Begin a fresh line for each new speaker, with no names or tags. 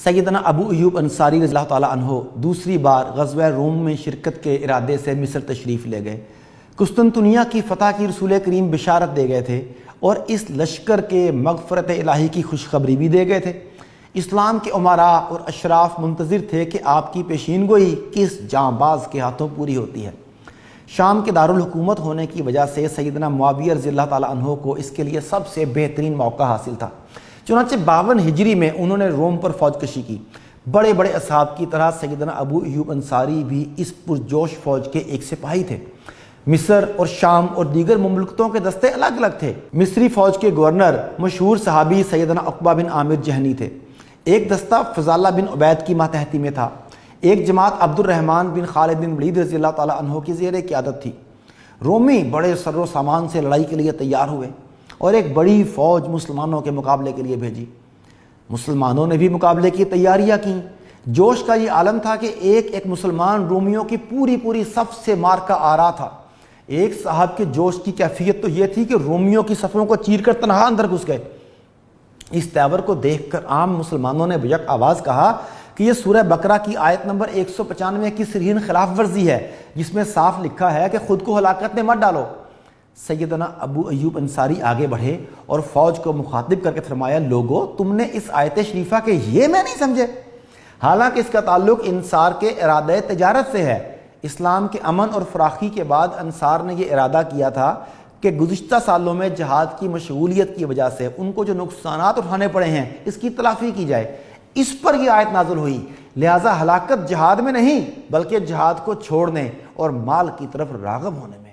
سیدنا ابو ایوب انصاری رضی اللہ تعالیٰ عنہ دوسری بار غزوہ روم میں شرکت کے ارادے سے مصر تشریف لے گئے۔ قسطنطنیہ کی فتح کی رسول کریم بشارت دے گئے تھے اور اس لشکر کے مغفرت الہی کی خوشخبری بھی دے گئے تھے۔ اسلام کے امراء اور اشراف منتظر تھے کہ آپ کی پیشین گوئی کس جانباز کے ہاتھوں پوری ہوتی ہے۔ شام کے دارالحکومت ہونے کی وجہ سے سیدنا معاویہ رضی اللہ تعالیٰ عنہ کو اس کے لیے سب سے بہترین موقع حاصل تھا۔ چنانچہ 52 ہجری میں انہوں نے روم پر فوج کشی کی۔ بڑے بڑے اصحاب کی طرح سیدنا ابو ایوب انصاری بھی اس پرجوش فوج کے ایک سپاہی تھے۔ مصر اور شام اور دیگر مملکتوں کے دستے الگ الگ تھے۔ مصری فوج کے گورنر مشہور صحابی سیدنا عقبہ بن عامر جہنی تھے۔ ایک دستہ فضالہ بن عبید کی ماتحتی میں تھا۔ ایک جماعت عبد الرحمن بن خالد بن ولید رضی اللہ تعالیٰ عنہ کی زیر قیادت تھی۔ رومی بڑے سر و سامان سے لڑائی کے لیے تیار ہوئے اور ایک بڑی فوج مسلمانوں کے مقابلے کے لیے بھیجی۔ مسلمانوں نے بھی مقابلے کی تیاریاں کیں۔ جوش کا یہ عالم تھا کہ ایک مسلمان رومیوں کی پوری صف سے مار کا آ رہا تھا۔ ایک صاحب کے جوش کی کیفیت تو یہ تھی کہ رومیوں کی صفوں کو چیر کر تنہا اندر گھس گئے۔ اس تیور کو دیکھ کر عام مسلمانوں نے بیک آواز کہا کہ یہ سورہ بقرہ کی آیت نمبر 195 کی صریح خلاف ورزی ہے، جس میں صاف لکھا ہے کہ خود کو ہلاکت میں مت ڈالو۔ سیدنا ابو ایوب انصاری آگے بڑھے اور فوج کو مخاطب کر کے فرمایا، لوگو تم نے اس آیت شریفہ کے یہ میں نہیں سمجھے؟ حالانکہ اس کا تعلق انصار کے ارادہ تجارت سے ہے۔ اسلام کے امن اور فراخی کے بعد انصار نے یہ ارادہ کیا تھا کہ گزشتہ سالوں میں جہاد کی مشغولیت کی وجہ سے ان کو جو نقصانات اٹھانے پڑے ہیں اس کی تلافی کی جائے۔ اس پر یہ آیت نازل ہوئی، لہٰذا ہلاکت جہاد میں نہیں بلکہ جہاد کو چھوڑنے اور مال کی طرف راغب ہونے میں۔